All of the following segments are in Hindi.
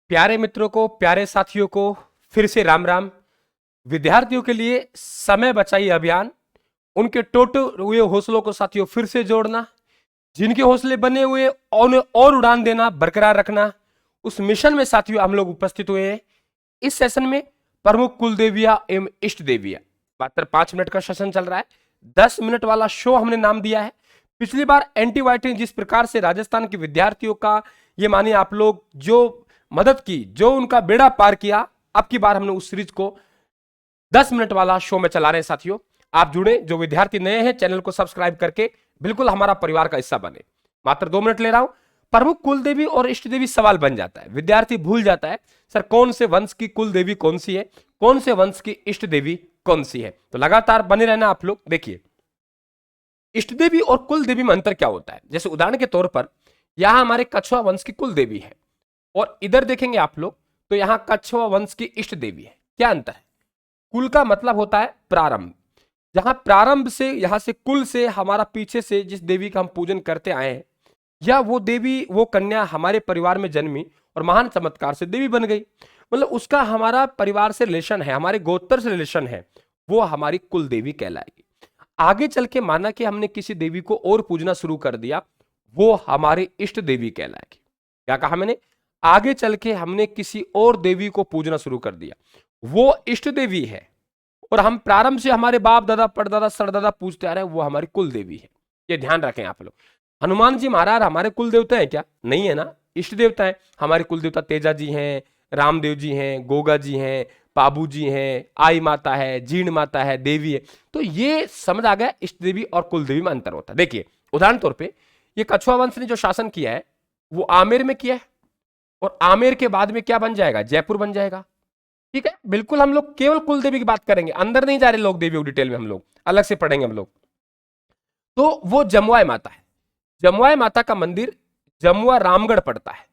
प्यारे मित्रों को, प्यारे साथियों को फिर से राम राम। विद्यार्थियों के लिए समय बचाइए अभियान, उनके टूटे हुए हौसलों को साथियों फिर से जोड़ना, जिनके हौसले बने हुए उन्हें और उड़ान देना, बरकरार रखना, उस मिशन में साथियों हम लोग उपस्थित हुए हैं। इस सेशन में प्रमुख कुल देविया एवं इष्ट देविया, मात्र 5 मिनट का सेशन चल रहा है। 10 मिनट वाला शो हमने नाम दिया है। पिछली बार एंटीबायोटिक जिस प्रकार से राजस्थान के विद्यार्थियों का ये मानिए आप लोग जो मदद की, जो उनका बेड़ा पार किया, अब की बार हमने उस सीरीज को 10 मिनट वाला शो में चला रहे हैं साथियों। आप जुड़े, जो विद्यार्थी नए हैं चैनल को सब्सक्राइब करके बिल्कुल हमारा परिवार का हिस्सा बने। मात्र 2 मिनट ले रहा हूं। प्रमुख कुल देवी और इष्ट देवी सवाल बन जाता है, विद्यार्थी भूल जाता है सर कौन से वंश की कुल देवी कौन सी है, कौन से वंश की इष्ट देवी कौन सी है। तो लगातार बने रहना आप लोग। देखिए इष्ट देवी और कुल देवी में अंतर क्या होता है। जैसे उदाहरण के तौर पर यहां हमारे कछुआ वंश की कुल देवी है और इधर देखेंगे आप लोग तो यहां कछुआ वंश की इष्ट देवी है। क्या अंतर है? कुल का मतलब होता है प्रारंभ, जहां प्रारंभ से यहां से कुल से हमारा पीछे से जिस देवी का हम पूजन करते आए हैं, या वो देवी वो कन्या हमारे परिवार में जन्मी और महान चमत्कार से देवी बन गई, मतलब उसका हमारा परिवार से रिलेशन है, हमारे गोत्र से रिलेशन है, वो हमारी कुल देवी कहलाएगी। आगे चल के माना कि हमने किसी देवी को और पूजना शुरू कर दिया, वो हमारी इष्ट देवी कहलाएगी। क्या कहा मैंने? आगे चल के हमने किसी और देवी को पूजना शुरू कर दिया, वो इष्ट देवी है। और हम प्रारंभ से हमारे बाप दादा परदादा सरदादा पूजते आ रहे हैं, वो हमारी कुल देवी है। ये ध्यान रखें आप लोग। हनुमान जी महाराज हमारे कुल देवता है क्या? नहीं है ना, इष्ट देवता है। हमारे कुल देवता तेजा जी हैं, रामदेव जी हैं, गोगा जी हैं, पाबू जी हैं, आई माता है, जीण माता है, देवी है। तो ये समझ आ गया इष्ट देवी और कुल देवी में अंतर होता है। देखिए उदाहरण तौर पर ये कछुआ वंश ने जो शासन किया है वो आमेर में किया है, और आमेर के बाद में क्या बन जाएगा? जयपुर बन जाएगा। ठीक है, बिल्कुल हम लोग केवल कुल देवी की बात करेंगे, अंदर नहीं जा रहे लोग देवी डिटेल में, हम लोग अलग से पढ़ेंगे हम लोग। तो वो जमुआय माता है। जमुआय माता का मंदिर जमुआ रामगढ़ पड़ता है,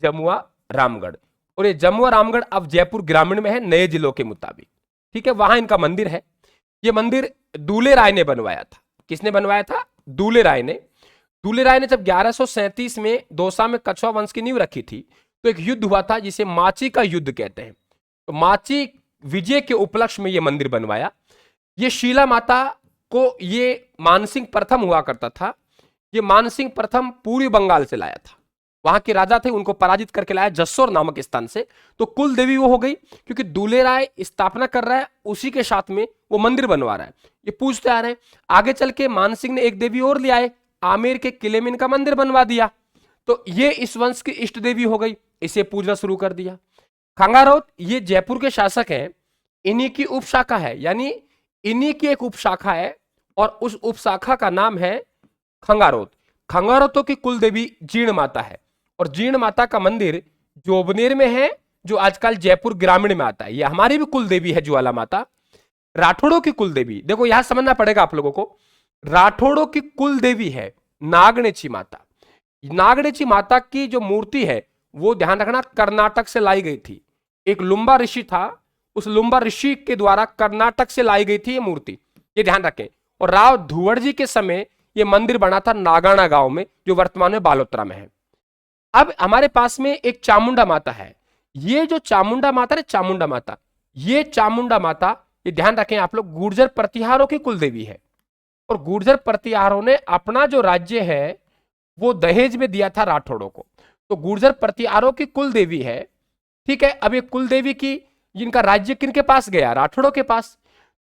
जमुआ रामगढ़। और ये जमुआ रामगढ़ अब जयपुर ग्रामीण में है, नए जिलों के मुताबिक। ठीक है, वहां इनका मंदिर है। ये मंदिर दूल्हे राय ने बनवाया था। किसने बनवाया था? दूल्हे राय ने। दूल्हे राय ने जब 1137 में दौसा में कछुआ वंश की नींव रखी थी, तो एक युद्ध हुआ था जिसे माची का युद्ध कहते हैं। तो माची विजय के उपलक्ष्य में यह मंदिर बनवाया। ये शीला माता को ये मानसिंह प्रथम हुआ करता था। ये मानसिंह प्रथम पूर्वी बंगाल से लाया था, वहां के राजा थे, उनको पराजित करके लाया जस्सोर नामक स्थान से। तो कुल देवी वो हो गई, क्योंकि दूल्हे राय स्थापना कर रहा है, उसी के साथ में वो मंदिर बनवा रहा है, ये पूछते आ रहे हैं। आगे चल के मानसिंह ने एक देवी और ले आए, आमेर के किले में इनका मंदिर बनवा दिया। तो ये इस वंश की इष्ट देवी हो गई, इसे पूजना शुरू कर दिया। खंगारोत ये जयपुर के शासक हैं, इन्हीं की उपशाखा है, यानी इन्हीं की एक उपशाखा है, और उस उपशाखा का नाम है खंगारोत। खंगारोतों की कुल देवी जीण माता है, और जीण माता का मंदिर जोबनेर में है, जो आजकल जयपुर ग्रामीण में आता है। ये हमारी भी कुल देवी है ज्वाला माता। राठौड़ों की कुल देवी, देखो यहां समझना पड़ेगा आप लोगों को, राठौड़ों की कुल देवी है नागणेची माता। नागणेची माता की जो मूर्ति है वो ध्यान रखना कर्नाटक से लाई गई थी। एक लुम्बा ऋषि था, उस लुम्बा ऋषि के द्वारा कर्नाटक से लाई गई थी ये मूर्ति, ये ध्यान रखें। और राव धुवड़ जी के समय ये मंदिर बना था नागाना गांव में, जो वर्तमान में बालोतरा में है। अब हमारे पास में एक चामुंडा माता है। ये जो चामुंडा माता है, चामुंडा माता, ये चामुंडा माता, ये ध्यान रखें आप लोग, गुर्जर प्रतिहारों की कुल देवी है। और गुर्जर प्रतिहारों ने अपना जो राज्य है वो दहेज में दिया था राठौड़ों को, तो गुर्जर प्रतिहारों की कुल देवी है। ठीक है, अब ये कुल देवी की जिनका राज्य किनके पास गया? राठौड़ों के पास।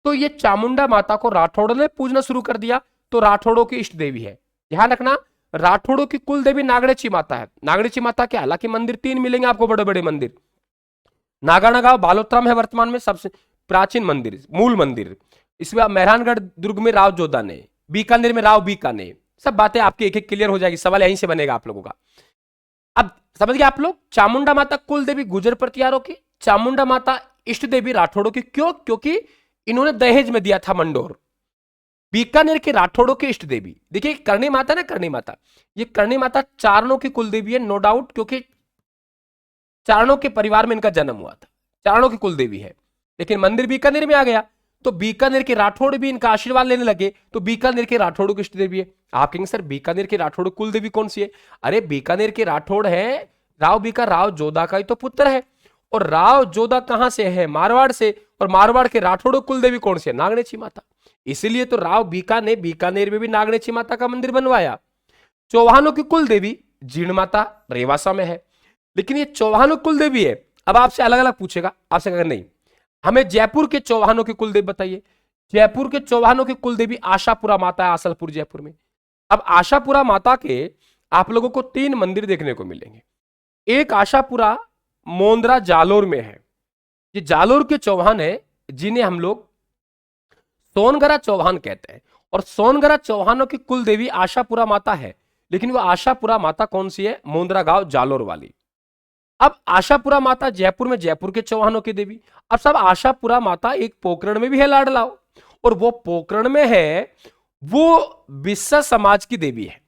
तो ये चामुंडा माता को राठौड़ों ने पूजना शुरू कर दिया, तो राठौड़ों की इष्ट देवी है। ध्यान रखना राठौड़ों की कुल देवी नागणेची माता है। नागणेची माता के हालांकि मंदिर 3 मिलेंगे आपको, बड़े बड़े मंदिर। नागाना गांव बालोतरा में है वर्तमान में, सबसे प्राचीन मंदिर, मूल मंदिर। इसमें मेहरानगढ़ दुर्ग में राव जोधा ने, बीकानेर में राव बीका ने, सब बातें आपकी एक एक क्लियर हो जाएगी, सवाल यहीं से बनेगा आप लोगों का। अब समझ गए आप लोग, चामुंडा माता कुल देवी गुर्जर प्रतिहारों की, चामुंडा माता इष्ट देवी राठौड़ों की। क्यों? क्योंकि इन्होंने दहेज में दिया था मंडोर। बीकानेर के राठौड़ों की इष्ट देवी, देखिए करणी माता ना, करणी माता, ये करणी माता चारणों की कुल देवी है, नो डाउट, क्योंकि चारणों के परिवार में इनका जन्म हुआ था, चारणों की कुल देवी है। लेकिन मंदिर बीकानेर में आ गया, तो बीकानेर के राठौड़ भी इनका आशीर्वाद लेने लगे, तो बीकानेर के राठौड़ों की इष्ट देवी है। आप कहेंगे सर बीकानेर के राठौड़ कुल देवी कौन सी है? अरे बीकानेर के राठौड़ है राव बीका राव जोधा का ही तो पुत्र है। और राव जोधा कहां से है? मारवाड़ से। और मारवाड़ के राठौड़ों कुल देवी कौन से? नागनेची माता। इसीलिए तो राव बीका ने बीकानेर में भी नागनेची माता का मंदिर बनवाया। चौहानों की कुल देवी जीर्ण माता रेवासा में है। लेकिन ये चौहानों कुल देवी है। अब आपसे अलग अलग पूछेगा, आपसे अगर नहीं, हमें जयपुर के चौहानों की कुल देवी बताइए। जयपुर के चौहानों की कुल देवी आशापुरा माता है, आसलपुर जयपुर में। अब आशापुरा माता के आप लोगों को 3 मंदिर देखने को मिलेंगे। एक आशापुरा मोंद्रा जालोर में है। ये जालोर के चौहान है जिन्हें हम लोग सोनगरा चौहान कहते हैं। और सोनगरा चौहानों की कुल देवी आशापुरा माता है। लेकिन वो आशापुरा माता कौन सी है? मोंद्रा गांव जालोर वाली। अब आशापुरा माता जयपुर में, जयपुर के चौहानों की देवी। अब सब आशापुरा माता एक पोकरण में भी है लाडलाओ, और वो पोकरण में है वो बिस्सा समाज की देवी है।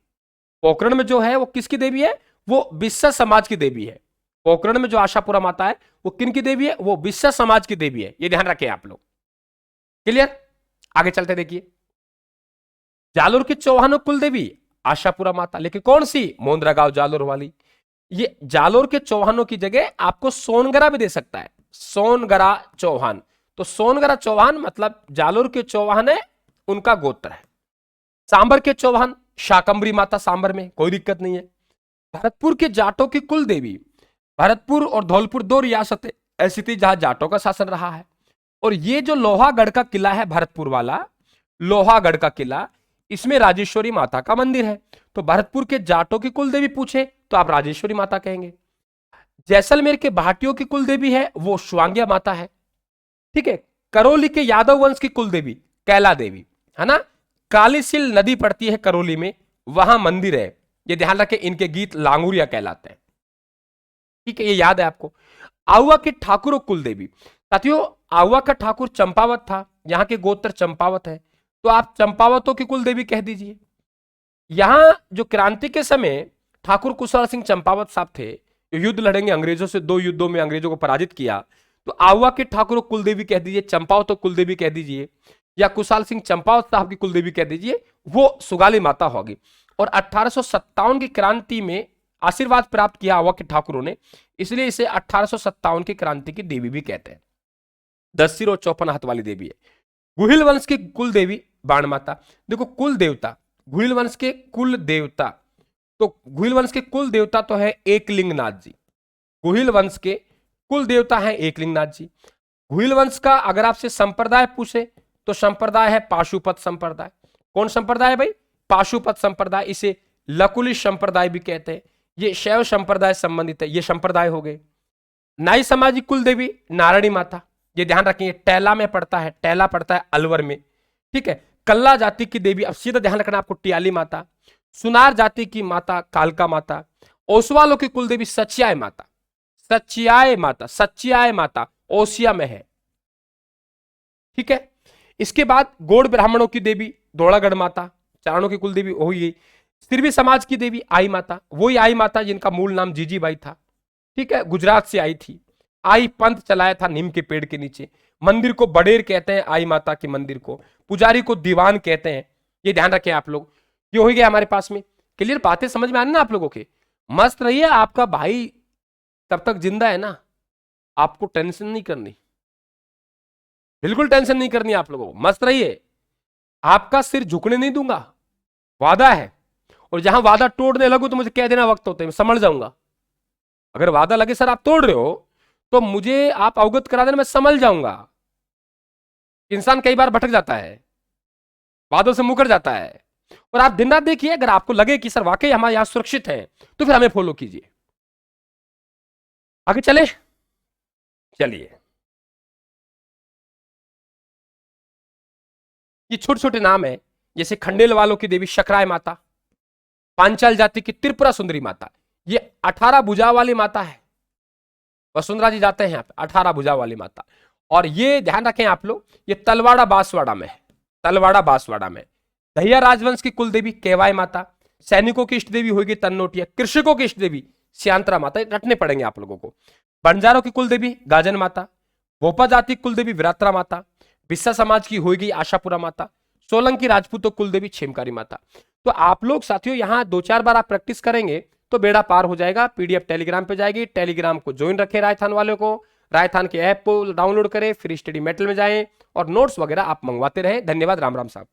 पोकरण में जो है वो किसकी देवी है? वो बिस्सा समाज की देवी है। पोकरण में जो आशापुरा माता है वो किन की देवी है? वो बिस्सा समाज की देवी है। ये ध्यान रखें आप लोग। क्लियर? आगे चलते देखिए। जालोर के चौहानों कुल देवी आशापुरा माता, लेकिन कौन सी? मोंद्रा गांव जालोर वाली। ये जालोर के चौहानों की जगह आपको सोनगरा भी दे सकता है, सोनगरा चौहान। तो सोनगरा चौहान मतलब जालोर के चौहान है, उनका गोत्र है। सांबर के चौहान शाकंभरी माता सांबर में, कोई दिक्कत नहीं है। भरतपुर के जाटों की कुल देवी, भरतपुर और धौलपुर 2 रियासतें ऐसी थी जहां जाटों का शासन रहा है। और ये जो लोहागढ़ का किला है, भरतपुर वाला लोहागढ़ का किला, इसमें राजेश्वरी माता का मंदिर है। तो भरतपुर के जाटों की कुल देवी पूछे तो आप राजेश्वरी माता कहेंगे। जैसलमेर के भाटियों की कुल देवी है वो श्वांग्या माता है। ठीक है। करौली के यादव वंश की कुल देवी कैला देवी है ना। कालीसिल नदी पड़ती है करौली में, वहां मंदिर है। ये ध्यान रखें, इनके गीत लांगुरिया कहलाते हैं। ठीक है, ये याद है आपको। आहुआ के ठाकुर कुल देवी, साथियों आहुआ का ठाकुर चंपावत था, यहां के गोत्र चंपावत है, तो आप चंपावतों की कुल देवी कह दीजिए। यहां जो क्रांति के समय ठाकुर कुशल सिंह चंपावत साहब थे, युद्ध लड़ेंगे अंग्रेजों से, 2 युद्धों में अंग्रेजों को पराजित किया, तो आहुआ के ठाकुर कुल देवी कह दीजिए, चंपावत कुल देवी कह दीजिए, या कुशाल सिंह चंपावत साहब की कुल देवी कह दीजिए, वो सुगाली माता होगी। और 1857 की क्रांति में आशीर्वाद प्राप्त किया आहुआ के ठाकुरों ने, इसलिए इसे 1857 की क्रांति की देवी भी कहते हैं। 10 सिर और 54 हाथ वाली देवी है। गुहिल वंश की कुल देवी बाण माता। देखो कुल देवता, गुहिल वंश के कुल देवता, तो गुहिल वंश के कुल देवता तो है एकलिंगनाथ जी। गुहिल वंश के कुल देवता है एकलिंगनाथ जी। गुहिल वंश का अगर आपसे संप्रदाय पूछे तो संप्रदाय है पाशुपत संप्रदाय। कौन संप्रदाय भाई? पाशुपत संप्रदाय। इसे लकुली संप्रदाय भी कहते हैं। ये शैव संप्रदाय संबंधित है, ये संप्रदाय हो गए। नाई समाज की कुल देवी नारायणी माता, ये ध्यान रखिए, टैला में पड़ता है, टैला पड़ता है अलवर में। ठीक है। कल्ला जाति की देवी, अब सीधा ध्यान रखना आपको, टियाली माता। सुनार जाति की माता कालका माता। ओसवालों की कुल देवी सचियाय माता, सचियाय माता, सचियाय माता ओसिया में है। ठीक है। इसके बाद गौड़ ब्राह्मणों की देवी धौड़ागढ़ माता, चारणों की कुल देवी हो गई। सिरवी समाज की देवी आई माता, वही आई माता जिनका मूल नाम जीजीबाई था। ठीक है, गुजरात से आई थी। आई पंथ चलाया था नीम के पेड़ के नीचे। मंदिर को बड़ेर कहते हैं, आई माता के मंदिर को। पुजारी को दीवान कहते हैं। ये ध्यान रखें आप लोग। ये हो गया हमारे पास में। क्लियर? बातें समझ में आनी ना आप लोगों के? मस्त रहिए, आपका भाई तब तक जिंदा है ना, आपको टेंशन नहीं करनी, बिल्कुल टेंशन नहीं करनी आप लोगों को। मस्त रहिए, आपका सिर झुकने नहीं दूंगा, वादा है। और जहां वादा तोड़ने लगू तो मुझे कह देना, वक्त होते मैं समझ जाऊंगा। अगर वादा लगे सर आप तोड़ रहे हो तो मुझे आप अवगत करा देना, मैं समझ जाऊंगा। इंसान कई बार भटक जाता है, वादों से मुकर जाता है। और आप दिन रात देखिए, अगर आपको लगे कि सर वाकई हमारे यहां सुरक्षित है तो फिर हमें फॉलो कीजिए। आगे चले, चलिए। ये छोटे छोटे नाम है, जैसे खंडेल वालों की देवी शकराय माता, पांचाल जाति की त्रिपुरा सुंदरी माता, ये 18 भुजा वाली माता है। वसुंधरा जी जाते हैं यहाँ पे, 18 भुजा वाली माता। और ये ध्यान रखें आप लोग, ये तलवाड़ा बांसवाड़ा में है, तलवाड़ा बांसवाड़ा में। दहिया राजवंश की कुल देवी केवाय माता। सैनिकों की इष्ट देवी होगी तन्नोटिया। कृषकों की इष्ट देवी श्यांतरा माता, रटने पड़ेंगे आप लोगों को। बंजारों की कुल देवी गाजन माता। भोपा जाति की कुल देवी विरात्रा माता। बिस्सा समाज की होगी आशापुरा माता। सोलंकी राजपूतों कुल देवी छेमकारी माता। तो आप लोग साथियों यहाँ 2-4 बार आप प्रैक्टिस करेंगे तो बेड़ा पार हो जाएगा। पीडीएफ टेलीग्राम पे जाएगी, टेलीग्राम को ज्वाइन रखें राजस्थान वालों को, राजस्थान के ऐप को डाउनलोड करें, फिर स्टडी मेटल में जाएं और नोट्स वगैरह आप मंगवाते रहें। धन्यवाद। राम राम साहब।